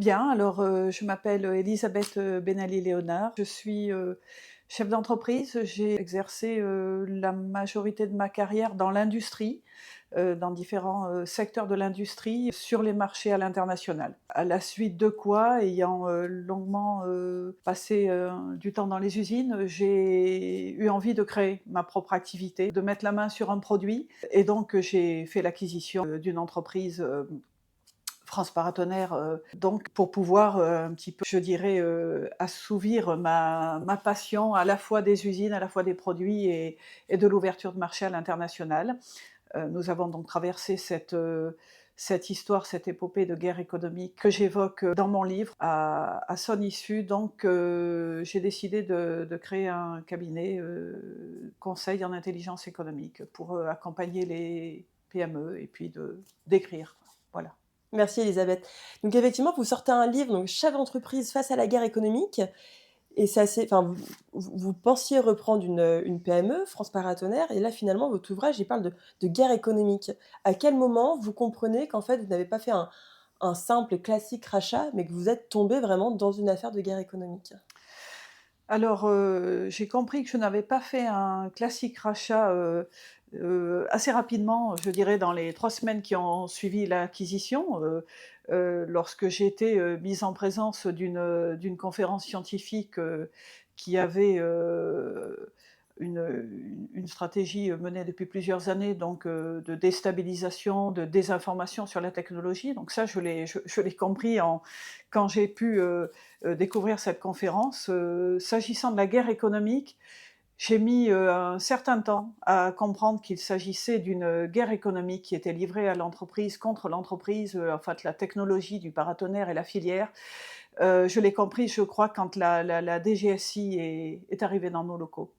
Bien, alors, je m'appelle Elisabeth, Benally-Léonard. Je suis, chef d'entreprise. J'ai exercé, la majorité de ma carrière dans l'industrie, dans différents, secteurs de l'industrie, sur les marchés à l'international. À la suite de quoi, ayant, longuement, passé, du temps dans les usines, j'ai eu envie de créer ma propre activité, de mettre la main sur un produit et donc, j'ai fait l'acquisition, d'une entreprise, France Paratonnerre, donc pour pouvoir, un petit peu, je dirais, assouvir ma passion à la fois des usines, à la fois des produits et de l'ouverture de marché à l'international. Nous avons donc traversé cette histoire, cette épopée de guerre économique que j'évoque, dans mon livre. À son issue donc, j'ai décidé de créer un cabinet, conseil en intelligence économique pour, accompagner les PME et puis d'écrire, voilà. Merci Elisabeth. Donc effectivement, vous sortez un livre, donc Chef d'entreprise face à la guerre économique et c'est assez enfin, vous pensiez reprendre une PME, France Paratonnerre et là finalement votre ouvrage, il parle de guerre économique. À quel moment vous comprenez qu'en fait vous n'avez pas fait un simple et classique rachat, mais que vous êtes tombé vraiment dans une affaire de guerre économique? Alors, j'ai compris que je n'avais pas fait un classique rachat, assez rapidement, je dirais dans les 3 semaines qui ont suivi l'acquisition, lorsque j'ai été, mise en présence d'une conférence scientifique, qui avait, une stratégie, menée depuis plusieurs années, donc de déstabilisation, de désinformation sur la technologie. Donc ça, je l'ai compris quand j'ai pu, découvrir cette conférence. S'agissant de la guerre économique, j'ai mis, un certain temps à comprendre qu'il s'agissait d'une guerre économique qui était livrée à l'entreprise contre l'entreprise, en fait la technologie du paratonnerre et la filière. Je l'ai compris, je crois, quand la DGSI est arrivée dans nos locaux.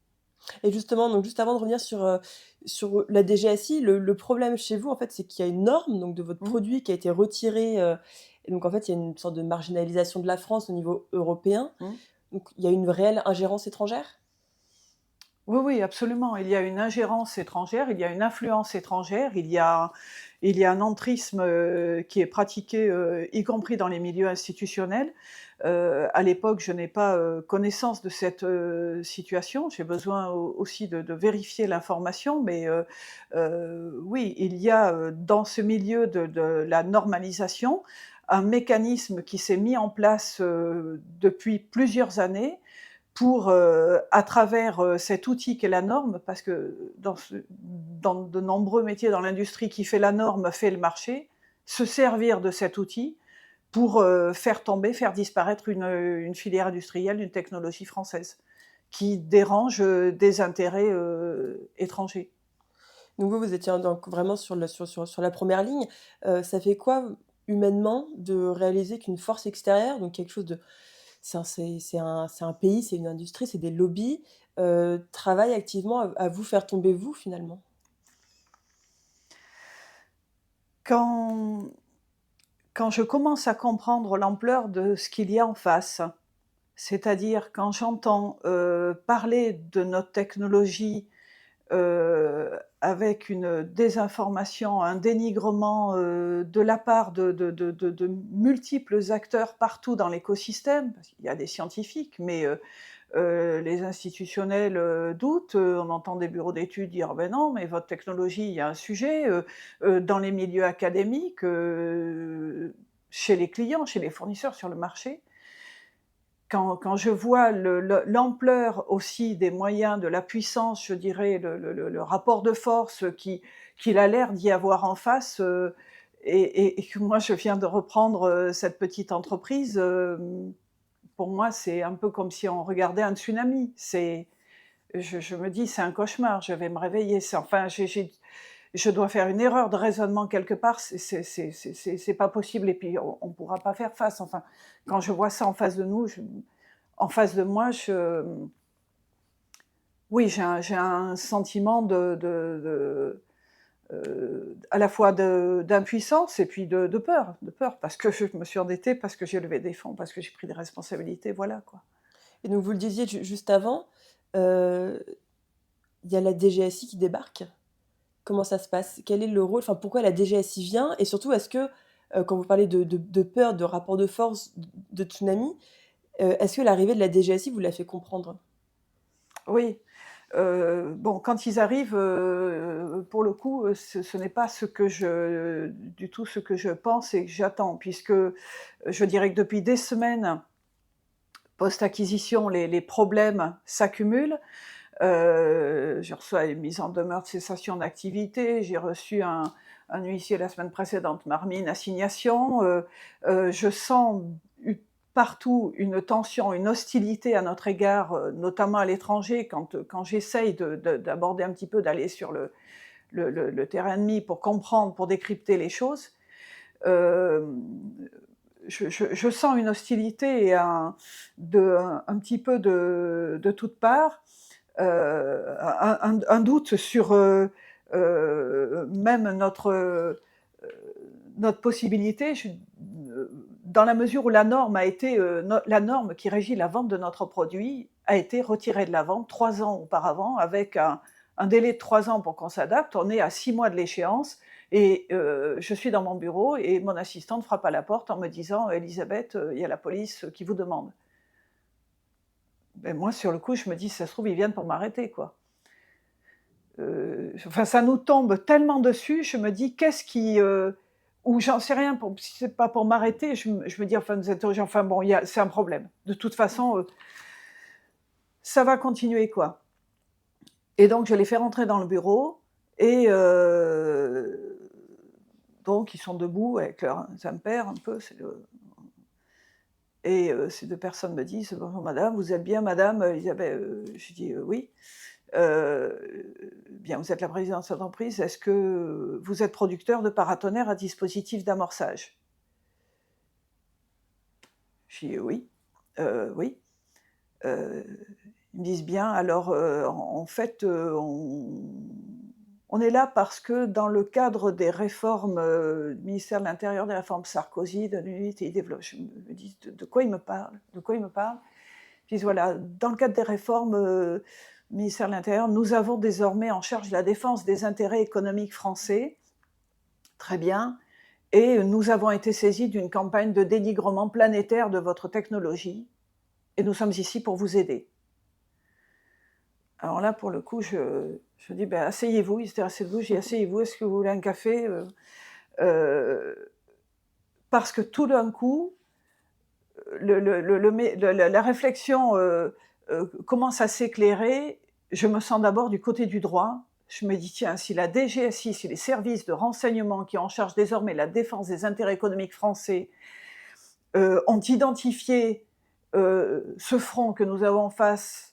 Et justement, donc juste avant de revenir sur la DGSI, le problème chez vous, en fait, c'est qu'il y a une norme, donc de votre Mmh. produit qui a été retirée, et donc en fait, il y a une sorte de marginalisation de la France au niveau européen. Mmh. Donc il y a une réelle ingérence étrangère? Oui, oui, absolument. Il y a une ingérence étrangère, il y a une influence étrangère, il y a un entrisme, qui est pratiqué, y compris dans les milieux institutionnels. À l'époque, je n'ai pas, connaissance de cette, situation. J'ai besoin aussi de vérifier l'information, mais oui, il y a, dans ce milieu de la normalisation, un mécanisme qui s'est mis en place, depuis plusieurs années pour, à travers, cet outil qu'est la norme, parce que dans de nombreux métiers dans l'industrie, qui fait la norme fait le marché, se servir de cet outil pour, faire tomber, faire disparaître une filière industrielle, une technologie française, qui dérange, des intérêts, étrangers. Donc vous étiez donc vraiment sur la première ligne. Ça fait quoi, humainement, de réaliser qu'une force extérieure, donc quelque chose de c'est un pays, c'est une industrie, c'est des lobbies, travaille activement à vous faire tomber vous, finalement? Quand quand je commence à comprendre l'ampleur de ce qu'il y a en face, c'est-à-dire quand j'entends, parler de notre technologie, avec une désinformation, un dénigrement, de la part de multiples acteurs partout dans l'écosystème, parce qu'il y a des scientifiques, mais les institutionnels, doutent, on entend des bureaux d'études dire: «Ben non, mais votre technologie, il y a un sujet», dans les milieux académiques, chez les clients, chez les fournisseurs, sur le marché. Quand je vois l'ampleur aussi des moyens, de la puissance, je dirais, le rapport de force qu'il a l'air d'y avoir en face, et que moi je viens de reprendre, cette petite entreprise, pour moi c'est un peu comme si on regardait un tsunami. Je me dis: «C'est un cauchemar, je vais me réveiller». Enfin, je dois faire une erreur de raisonnement quelque part, c'est pas possible et puis on pourra pas faire face. Enfin, quand je vois ça en face de nous, en face de moi, oui, j'ai un sentiment à la fois d'impuissance et puis de peur parce que je me suis endettée, parce que j'ai levé des fonds, parce que j'ai pris des responsabilités, voilà quoi. Et donc vous le disiez juste avant, heu, il y a la DGSI qui débarque. Comment ça se passe? Quel est le rôle? Enfin, pourquoi la DGSI vient? Et surtout, est-ce que, quand vous parlez de peur, de rapport de force, de tsunami, est-ce que l'arrivée de la DGSI vous l'a fait comprendre? Oui, bon, quand ils arrivent, pour le coup, ce n'est pas du tout ce que je pense et que j'attends puisque, je dirais que depuis des semaines, post-acquisition, les problèmes s'accumulent. Je reçois une mise en demeure de cessation d'activité, j'ai reçu un huissier la semaine précédente m'a remis une assignation, je sens partout une tension, une hostilité à notre égard, notamment à l'étranger quand j'essaye d'aborder un petit peu, d'aller sur le terrain ennemi pour comprendre, pour décrypter les choses. Hem, je sens une hostilité et un petit peu de toutes parts. Un doute sur même notre possibilité, dans la mesure où la norme a été, la norme qui régit la vente de notre produit a été retirée de la vente 3 ans auparavant, avec un délai de 3 ans pour qu'on s'adapte. On est à 6 mois de l'échéance et je suis dans mon bureau et mon assistante frappe à la porte en me disant: «Elisabeth, il y a la police qui vous demande». Ben moi, sur le coup, je me dis: «Ça se trouve, ils viennent pour m'arrêter, quoi». Enfin, ça nous tombe tellement dessus, je me dis: «Qu'est-ce qui, ou j'en sais rien, pour si c'est pas pour m'arrêter», je me dis: «Enfin, nous interroger, enfin bon, c'est un problème. De toute façon, ça va continuer, quoi». Et donc je les fais rentrer dans le bureau et donc ils sont debout avec leurs impairs un peu, et ces 2 personnes me disent: «Bonjour madame, vous êtes bien madame, Elisabeth?» Je dis: «Oui». Bien, vous êtes la présidente de cette entreprise, est-ce que vous êtes producteur de paratonnerres à dispositif d'amorçage? Je dis: «Oui, oui». Heu, Ils me disent: «Bien, alors, en fait, on est là parce que dans le cadre des réformes, du ministère de l'Intérieur, des réformes Sarkozy, de l'unité développe». Je me dis: «De quoi il me parle? De quoi il me parle?» Ils disent: «Voilà, dans le cadre des réformes, ministère de l'Intérieur, nous avons désormais en charge la défense des intérêts économiques français». Très bien. «Et nous avons été saisis d'une campagne de dénigrement planétaire de votre technologie et nous sommes ici pour vous aider». Alors là, pour le coup, je dis: «Ben, asseyez-vous». Ils étaient restés debout, j'ai dit: «Asseyez-vous, est-ce que vous voulez un café?» Parce que tout d'un coup, la réflexion, commence à s'éclairer. Je me sens d'abord du côté du droit. Je me dis: «Tiens, si la DGSI, si les services de renseignement qui ont en charge désormais la défense des intérêts économiques français, ont identifié, ce front que nous avons en face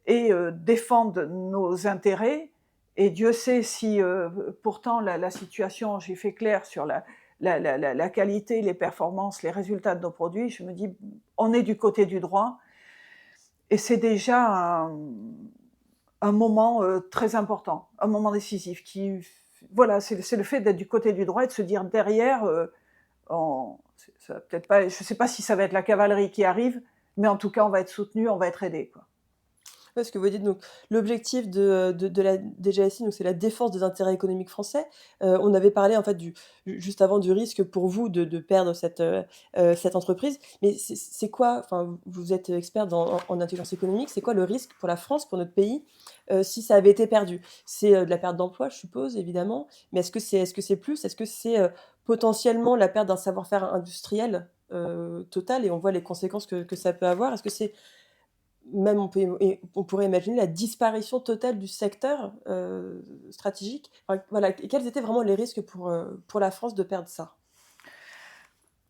et défendent nos intérêts, et Dieu sait si, pourtant la situation, j'ai fait clair sur la qualité, les performances, les résultats de nos produits», je me dis: «On est du côté du droit», et c'est déjà un moment, très important, un moment décisif voilà, c'est le fait d'être du côté du droit et de se dire derrière, ça va peut-être pas, je sais pas si ça va être la cavalerie qui arrive, mais en tout cas, on va être soutenu, on va être aidé, quoi. Ouais, ce que vous dites donc l'objectif de la DGSI, donc c'est la défense des intérêts économiques français. On avait parlé en fait juste avant du risque pour vous de perdre cette entreprise. Mais c'est quoi, enfin, vous êtes experte en intelligence économique, c'est quoi le risque pour la France, pour notre pays, si ça avait été perdu? C'est, de la perte d'emploi, je suppose, évidemment, mais est-ce que c'est plus? Est-ce que c'est, potentiellement la perte d'un savoir-faire industriel, total, et on voit les conséquences que ça peut avoir? Est-ce que c'est même, on pourrait imaginer la disparition totale du secteur, stratégique. Enfin, voilà, quels étaient vraiment les risques pour la France de perdre ça?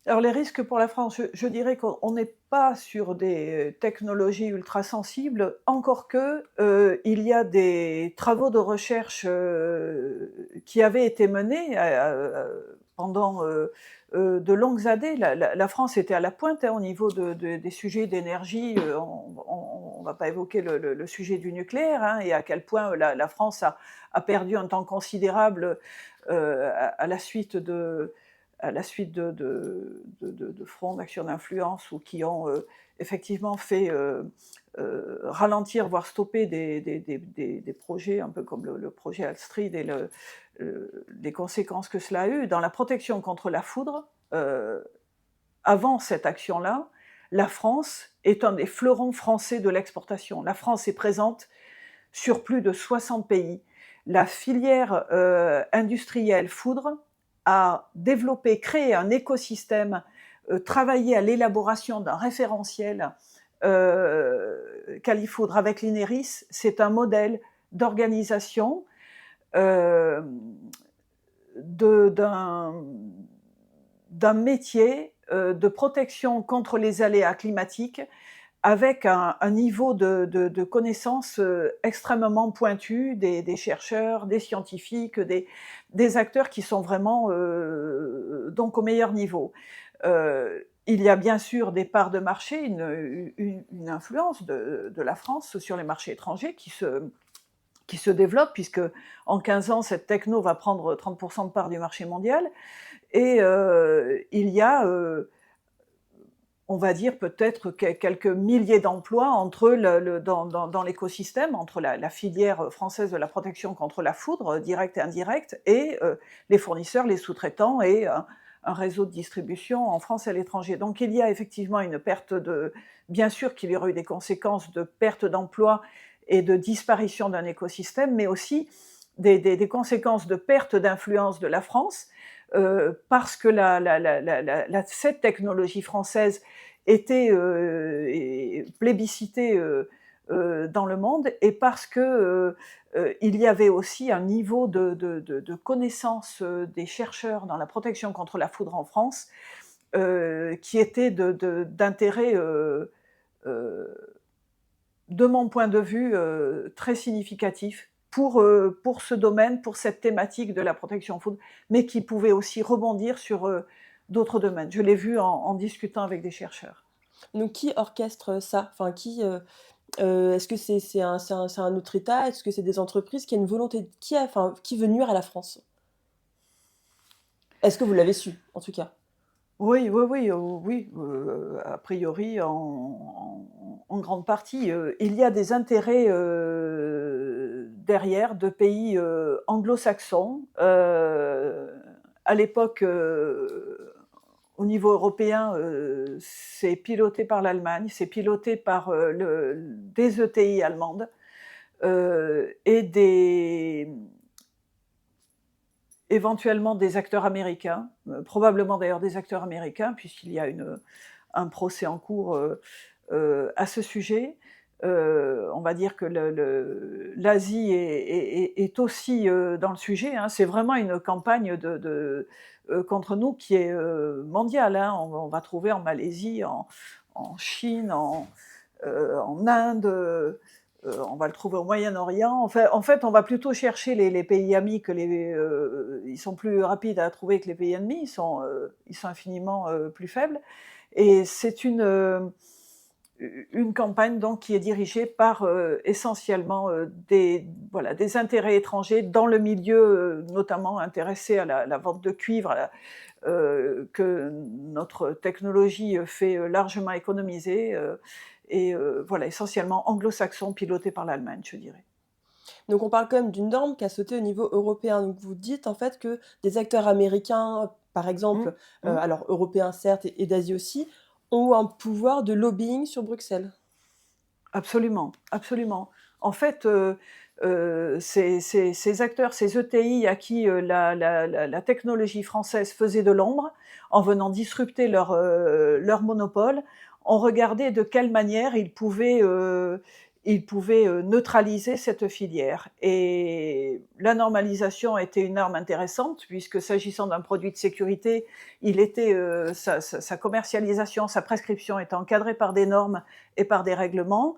Alors les risques pour la France, je dirais qu'on n'est pas sur des technologies ultra sensibles, encore que, il y a des travaux de recherche, qui avaient été menés, pendant, de longues années. La France était à la pointe, hein, au niveau des sujets d'énergie, on va pas évoquer le sujet du nucléaire, hein, et à quel point la France a perdu un temps considérable, à la suite de fronts d'action d'influence, ou qui ont, effectivement fait, ralentir, voire stopper des projets un peu comme le projet Alstride, et les conséquences que cela a eu dans la protection contre la foudre. euh, avant cette action-là, la France est un des fleurons français de l'exportation. La France est présente sur plus de 60 pays. La filière industrielle foudre a développé, créé un écosystème, travaillé à l'élaboration d'un référentiel Califoudre avec l'INERIS. C'est un modèle d'organisation euh, d'un métier de protection contre les aléas climatiques avec un niveau de connaissances extrêmement pointu des chercheurs, des scientifiques, des acteurs qui sont vraiment donc au meilleur niveau. Il y a bien sûr des parts de marché, une influence de la France sur les marchés étrangers qui se développe, puisque en 15 ans, cette techno va prendre 30% de part du marché mondial. Et il y a on va dire peut-être quelques milliers d'emplois entre dans l'écosystème, entre la filière française de la protection contre la foudre, directe et indirecte, et les fournisseurs, les sous-traitants et un réseau de distribution en France et à l'étranger. Donc il y a effectivement une perte bien sûr qu'il y aurait eu des conséquences de perte d'emplois et de disparition d'un écosystème, mais aussi des conséquences de perte d'influence de la France, parce que cette technologie française était plébiscitée dans le monde, et parce que il y avait aussi un niveau de connaissance des chercheurs dans la protection contre la foudre en France qui était d'intérêt, de mon point de vue, très significatif pour ce domaine, pour cette thématique de la protection foudre, mais qui pouvait aussi rebondir sur d'autres domaines. Je l'ai vu en discutant avec des chercheurs. Donc qui orchestre ça? Enfin qui, est-ce que c'est un autre État? Est-ce que c'est des entreprises? Qui a une volonté qui veut nuire à la France? Est-ce que vous l'avez su, en tout cas? Oui, oui, oui, oui, a priori en grande partie. Il y a des intérêts derrière de pays anglo-saxons. À l'époque, au niveau européen, c'est piloté par l'Allemagne, c'est piloté par des ETI allemandes et éventuellement des acteurs américains, probablement d'ailleurs des acteurs américains, puisqu'il y a un procès en cours à ce sujet. On va dire que l'Asie est aussi dans le sujet. Hein. C'est vraiment une campagne contre nous qui est mondiale. Hein. On va trouver en Malaisie, en Chine, en Inde. On va le trouver au Moyen-Orient. En fait, on va plutôt chercher les pays amis que ils sont plus rapides à trouver que les pays ennemis. Ils sont infiniment plus faibles. Et c'est une campagne donc qui est dirigée par essentiellement des intérêts étrangers dans le milieu, notamment intéressés à la vente de cuivre, que notre technologie fait largement économiser. Et voilà, essentiellement anglo-saxon, piloté par l'Allemagne, je dirais. Donc on parle quand même d'une norme qui a sauté au niveau européen. Donc vous dites en fait que des acteurs américains, par Mmh, exemple, mmh. alors européens certes et d'Asie aussi, ont un pouvoir de lobbying sur Bruxelles? Absolument, absolument. En fait, ces acteurs, ces ETI à qui la technologie française faisait de l'ombre, en venant disrupter leur monopole, ont regardé de quelle manière ils pouvaient neutraliser cette filière. Et la normalisation était une arme intéressante, puisque s'agissant d'un produit de sécurité, sa commercialisation, sa prescription était encadrée par des normes et par des règlements,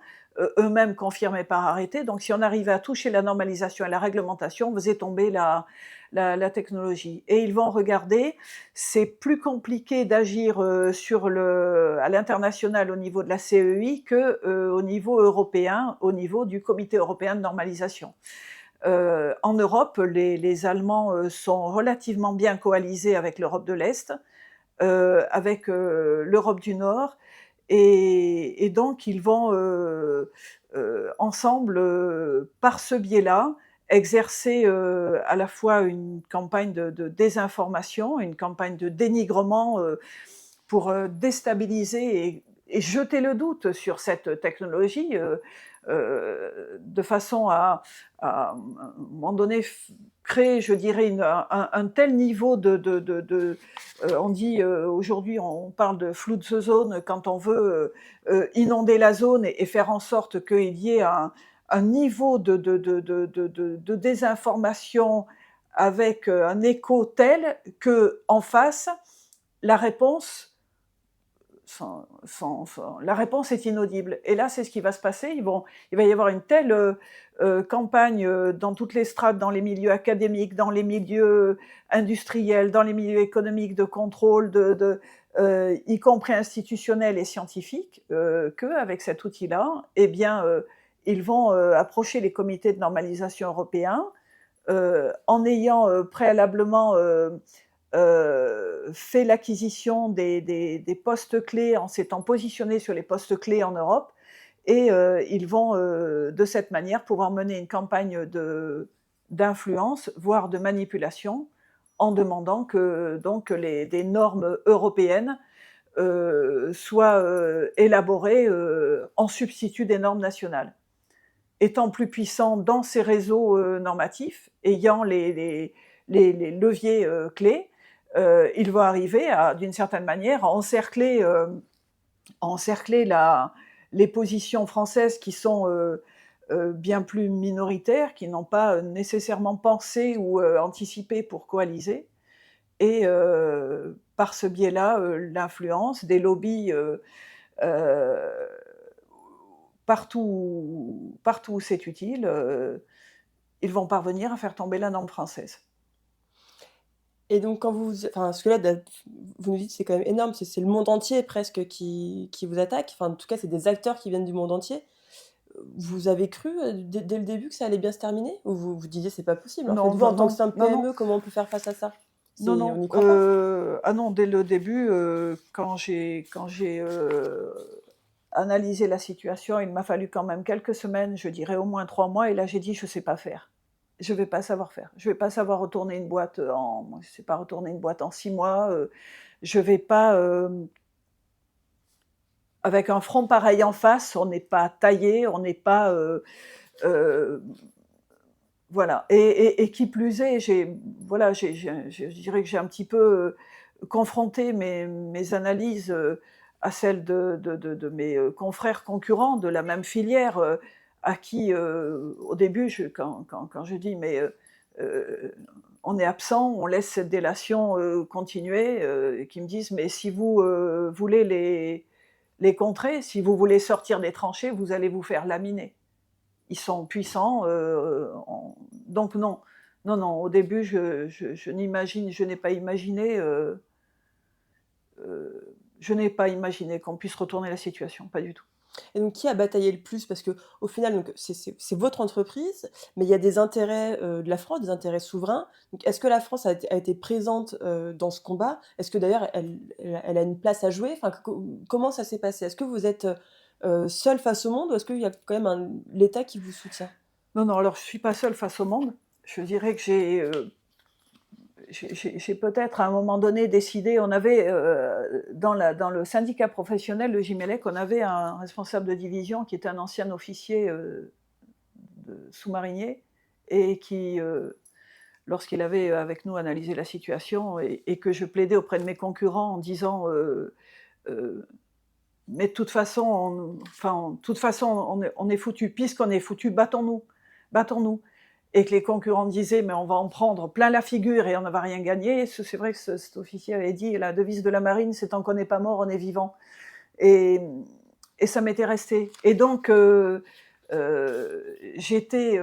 eux-mêmes confirmés par arrêté. Donc si on arrivait à toucher la normalisation et la réglementation, on faisait tomber la technologie. Et ils vont regarder, c'est plus compliqué d'agir à l'international au niveau de la CEI que au niveau européen, au niveau du Comité européen de normalisation. En Europe, les Allemands sont relativement bien coalisés avec l'Europe de l'Est, avec l'Europe du Nord, et donc ils vont ensemble, par ce biais-là, exercé à la fois une campagne de désinformation, une campagne de dénigrement pour déstabiliser et jeter le doute sur cette technologie de façon à un moment donné créer, je dirais, un tel niveau on dit aujourd'hui, on parle de flou de zone quand on veut inonder la zone et faire en sorte qu'il y ait un niveau de désinformation avec un écho tel que en face, la réponse la réponse est inaudible. Et là, c'est ce qui va se passer. Il va y avoir une telle campagne dans toutes les strates, dans les milieux académiques, dans les milieux industriels, dans les milieux économiques de contrôle, y compris institutionnels et scientifiques, qu'avec cet outil-là, eh bien, ils vont approcher les comités de normalisation européens en ayant préalablement fait l'acquisition des postes clés en s'étant positionné sur les postes clés en Europe et ils vont de cette manière pouvoir mener une campagne d'influence, voire de manipulation, en demandant que donc des normes européennes soient élaborées en substitut des normes nationales. Étant plus puissant dans ces réseaux normatifs, ayant les leviers clés, il va arriver d'une certaine manière, à encercler les positions françaises qui sont bien plus minoritaires, qui n'ont pas nécessairement pensé ou anticipé pour coaliser. Et par ce biais-là, l'influence des lobbies partout où c'est utile, ils vont parvenir à faire tomber la norme française. Et donc quand parce que là, vous nous dites c'est quand même énorme, c'est le monde entier presque qui vous attaque. Enfin, en tout cas, c'est des acteurs qui viennent du monde entier. Vous avez cru dès le début que ça allait bien se terminer? Ou vous disiez c'est pas possible en fait? Non, Vous, non, en tant que non, simple non, non, PME, comment on peut faire face à ça? non, On non. n'y croit pas? Ah non, dès le début, quand j'ai analysé la situation, il m'a fallu quand même quelques semaines, je dirais au moins 3 mois, et là j'ai dit je sais pas faire. Je vais pas savoir faire. Je vais pas savoir retourner une boîte je sais pas retourner une boîte en 6 mois. Je vais pas avec un front pareil en face, on n'est pas taillé, on n'est pas voilà. Et qui plus est, je dirais que j'ai un petit peu confronté mes analyses à celles de mes confrères concurrents de la même filière, à qui, au début, quand je dis mais on est absent, on laisse cette délation continuer, et qui me disent mais si vous voulez les contrer, si vous voulez sortir des tranchées, vous allez vous faire laminer. Ils sont puissants, donc non. Non, non, au début, je n'ai pas imaginé, je n'ai pas imaginé qu'on puisse retourner la situation, pas du tout. Et donc qui a bataillé le plus? Parce qu'au final, donc c'est votre entreprise, mais il y a des intérêts, de la France, des intérêts souverains. Donc est-ce que la France a été présente, dans ce combat? Est-ce que d'ailleurs elle a une place à jouer? Enfin, comment ça s'est passé? Est-ce que vous êtes, seule face au monde ou est-ce qu'il y a quand même l'État qui vous soutient? Non, non, alors je suis pas seule face au monde. Je dirais que j'ai peut-être à un moment donné décidé, on avait dans le syndicat professionnel, le Gimelec, on avait un responsable de division qui était un ancien officier sous-marinier et qui, lorsqu'il avait avec nous analysé la situation et que je plaidais auprès de mes concurrents en disant mais de toute façon, on est foutu, puisqu'on est foutu, battons-nous, battons-nous. Et que les concurrents disaient mais on va en prendre plein la figure et on ne va rien gagner. C'est vrai que cet officier avait dit la devise de la marine c'est tant qu'on n'est pas mort, on est vivant. Et ça m'était resté. Et donc j'étais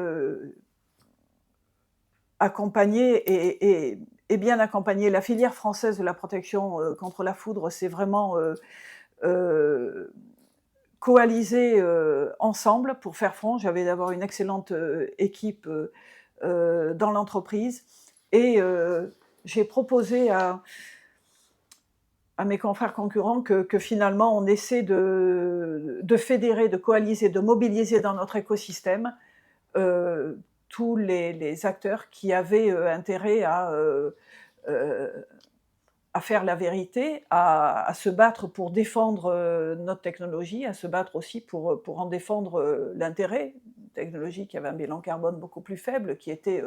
accompagnée et bien accompagnée. La filière française de la protection contre la foudre, c'est vraiment coaliser ensemble pour faire front. J'avais d'abord une excellente équipe dans l'entreprise et j'ai proposé à mes confrères concurrents que finalement on essaie de fédérer, de coaliser, de mobiliser dans notre écosystème tous les acteurs qui avaient intérêt à faire la vérité, à se battre pour défendre notre technologie, à se battre aussi pour en défendre l'intérêt. Une technologie qui avait un bilan carbone beaucoup plus faible, qui était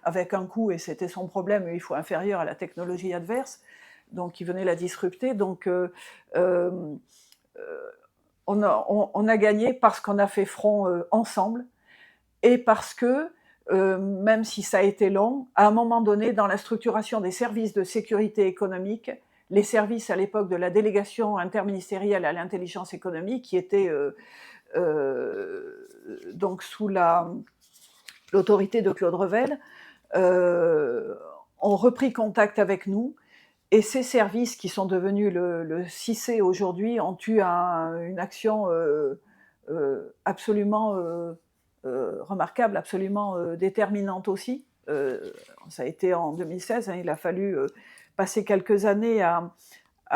avec un coût, et c'était son problème, il faut inférieur à la technologie adverse, donc qui venait la disrupter. Donc euh, on a gagné parce qu'on a fait front ensemble, et parce que, même si ça a été long, à un moment donné, dans la structuration des services de sécurité économique, les services à l'époque de la délégation interministérielle à l'intelligence économique, qui était donc sous l'autorité de Claude Revel, ont repris contact avec nous. Et ces services, qui sont devenus le CICE aujourd'hui, ont eu une action absolument remarquable, absolument déterminante aussi. Ça a été en 2016, il a fallu passer quelques années à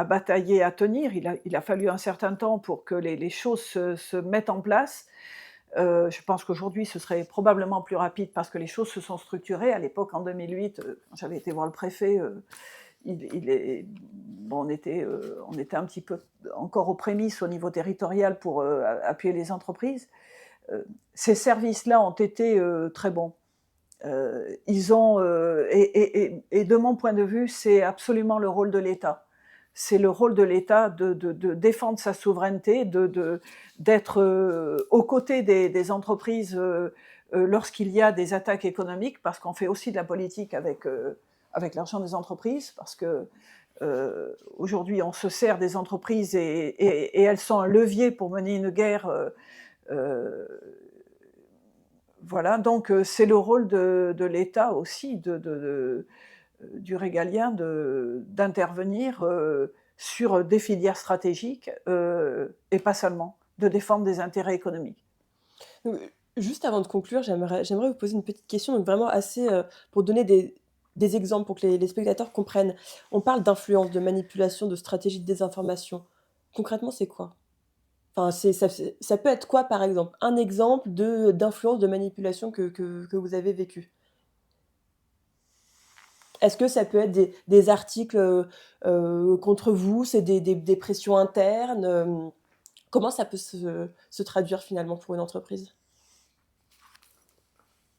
batailler, à tenir. Il a fallu un certain temps pour que les choses se mettent en place. Je pense qu'aujourd'hui, ce serait probablement plus rapide parce que les choses se sont structurées. À l'époque, en 2008, quand j'avais été voir le préfet, bon, on était un petit peu encore aux prémices au niveau territorial pour appuyer les entreprises. Ces services-là ont été très bons. Ils ont, et de mon point de vue, c'est absolument le rôle de l'État. C'est le rôle de l'État de défendre sa souveraineté, d'être aux côtés des entreprises lorsqu'il y a des attaques économiques, parce qu'on fait aussi de la politique avec l'argent des entreprises, parce que aujourd'hui on se sert des entreprises et elles sont un levier pour mener une guerre. Voilà, donc c'est le rôle de l'État aussi, du régalien, d'intervenir sur des filières stratégiques et pas seulement, de défendre des intérêts économiques. Donc, juste avant de conclure, j'aimerais vous poser une petite question, donc vraiment assez, pour donner des exemples pour que les spectateurs comprennent. On parle d'influence, de manipulation, de stratégie de désinformation. Concrètement, c'est quoi? Enfin, ça peut être quoi, par exemple? Un exemple d'influence, de manipulation que vous avez vécu? Est-ce que ça peut être des articles, contre vous? C'est des pressions internes? Comment ça peut se traduire finalement pour une entreprise?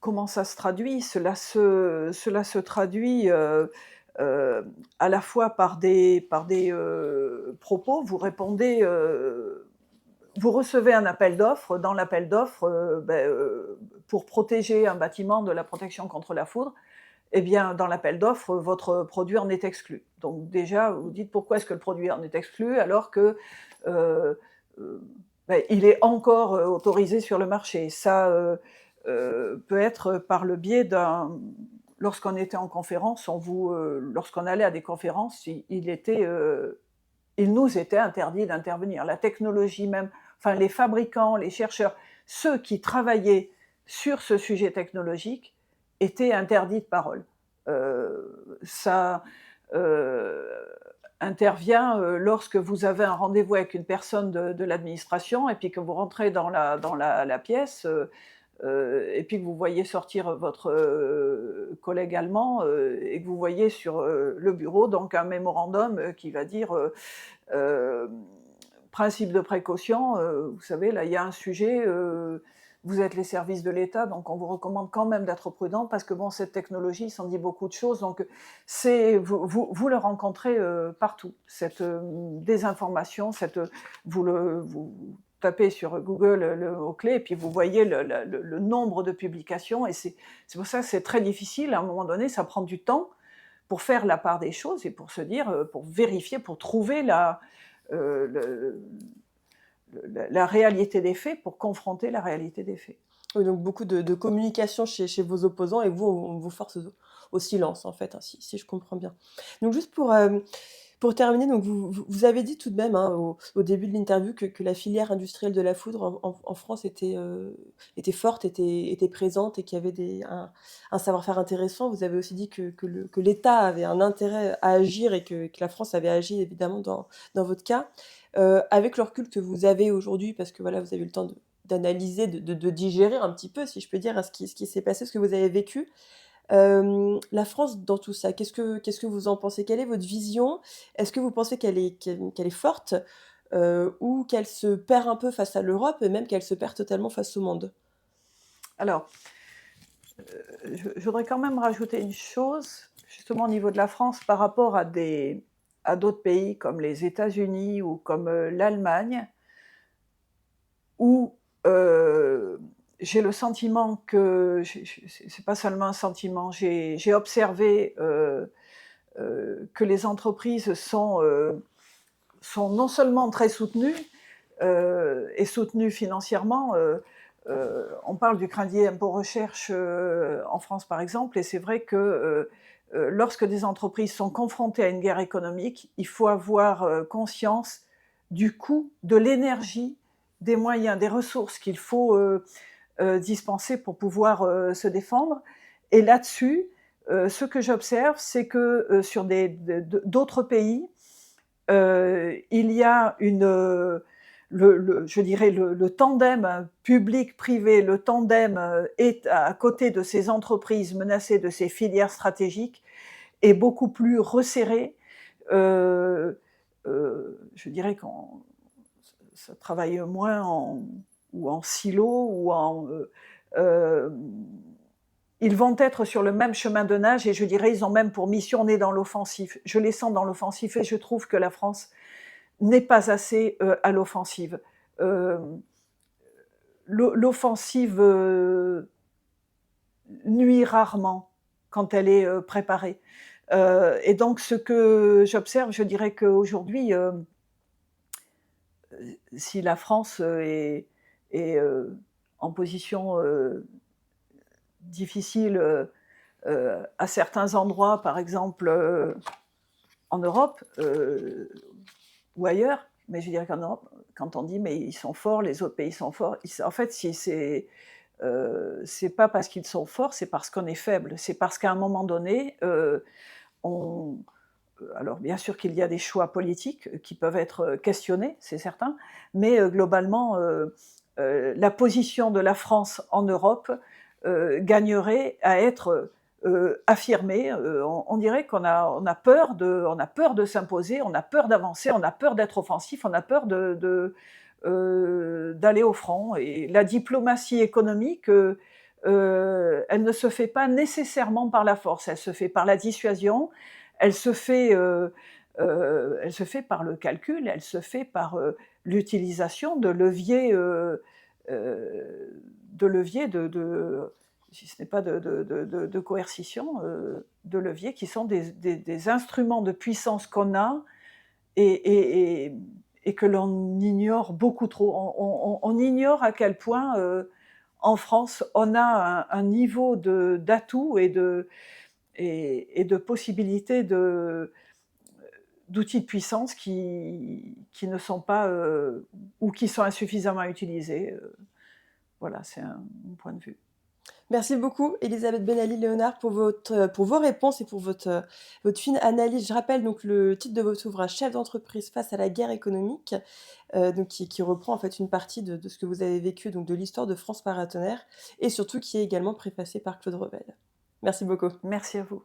Comment ça se traduit? Cela se traduit à la fois par des propos. Vous répondez, vous recevez un appel d'offres. Dans l'appel d'offres, pour protéger un bâtiment de la protection contre la foudre, eh bien, dans l'appel d'offres, votre produit en est exclu. Donc déjà, vous dites pourquoi est-ce que le produit en est exclu alors que euh, euh, il est encore autorisé sur le marché. Ça peut être par le biais d'un. Lorsqu'on était en conférence, lorsqu'on allait à des conférences, il nous était interdit d'intervenir. La technologie même, enfin les fabricants, les chercheurs, ceux qui travaillaient sur ce sujet technologique étaient interdits de parole. Ça intervient lorsque vous avez un rendez-vous avec une personne de l'administration et puis que vous rentrez dans la pièce et puis que vous voyez sortir votre collègue allemand et que vous voyez sur le bureau donc un mémorandum qui va dire euh, principe de précaution, vous savez, là il y a un sujet, vous êtes les services de l'État, donc on vous recommande quand même d'être prudent parce que bon, cette technologie, ça en dit beaucoup de choses, donc vous le rencontrez partout, cette désinformation, vous tapez sur Google le mot-clé et puis vous voyez le nombre de publications et c'est pour ça que c'est très difficile, à un moment donné, ça prend du temps pour faire la part des choses et pour se dire, pour vérifier, pour trouver le, la réalité des faits, pour confronter la réalité des faits. Oui, donc beaucoup de communication chez vos opposants et vous, on vous force au silence en fait, hein, si je comprends bien. Donc juste pour terminer, donc vous avez dit tout de même, hein, au début de l'interview que la filière industrielle de la foudre en France était forte, était présente et qu'il y avait un savoir-faire intéressant. Vous avez aussi dit que l'État avait un intérêt à agir et que la France avait agi évidemment dans votre cas. Avec le recul que vous avez aujourd'hui, parce que voilà, vous avez eu le temps d'analyser, de digérer un petit peu, si je peux dire, ce qui s'est passé, ce que vous avez vécu. La France dans tout ça, qu'est-ce que vous en pensez? Quelle est votre vision? Est-ce que vous pensez qu'elle est forte, ou qu'elle se perd un peu face à l'Europe et même qu'elle se perd totalement face au monde? Alors, je voudrais quand même rajouter une chose, justement au niveau de la France par rapport à d'autres pays comme les États-Unis ou comme, l'Allemagne, où, j'ai le sentiment que c'est pas seulement un sentiment, j'ai observé, que les entreprises sont non seulement très soutenues, et soutenues financièrement. On parle du crédit impôt recherche en France par exemple, et c'est vrai que lorsque des entreprises sont confrontées à une guerre économique, il faut avoir conscience du coût de l'énergie, des moyens, des ressources qu'il faut dispenser pour pouvoir se défendre. Et là-dessus, ce que j'observe, c'est que sur d'autres pays, il y a je dirais le tandem public-privé, le tandem est à côté de ces entreprises menacées, de ces filières stratégiques, est beaucoup plus resserré. Euh, je dirais qu'on ça travaille moins ou en silo ou euh, ils vont être sur le même chemin de nage, et je dirais ils ont même pour mission, on est dans l'offensif. Je les sens dans l'offensif et je trouve que la France n'est pas assez à l'offensive. Euh, L'offensive nuit rarement quand elle est préparée. Et donc ce que j'observe, je dirais qu'aujourd'hui, si la France est en position difficile à certains endroits, par exemple en Europe ou ailleurs, mais je dirais qu'en Europe, quand on dit mais ils sont forts, les autres pays sont forts, en fait, si c'est pas parce qu'ils sont forts, c'est parce qu'on est faible. C'est parce qu'à un moment donné, on, alors bien sûr qu'il y a des choix politiques qui peuvent être questionnés, c'est certain, mais globalement, la position de la France en Europe gagnerait à être affirmée. On dirait on a peur de s'imposer, on a peur d'avancer, on a peur d'être offensif, on a peur d'aller au front. Et la diplomatie économique, elle ne se fait pas nécessairement par la force, elle se fait par la dissuasion, elle se fait par le calcul, elle se fait par l'utilisation de leviers si ce n'est pas de coercition, de leviers qui sont des instruments de puissance qu'on a et que l'on ignore beaucoup trop. On ignore à quel point en France on a un niveau d'atouts et de possibilités d'outils de puissance qui ne sont pas ou qui sont insuffisamment utilisés. Voilà, c'est mon point de vue. Merci beaucoup Elisabeth Ben Ali Léonard pour vos réponses et pour votre fine analyse. Je rappelle donc le titre de votre ouvrage: Chef d'entreprise face à la guerre économique, donc qui reprend en fait une partie de ce que vous avez vécu, donc de l'histoire de France paratonnerre, et surtout qui est également préfacé par Claude Revel. Merci beaucoup. Merci à vous.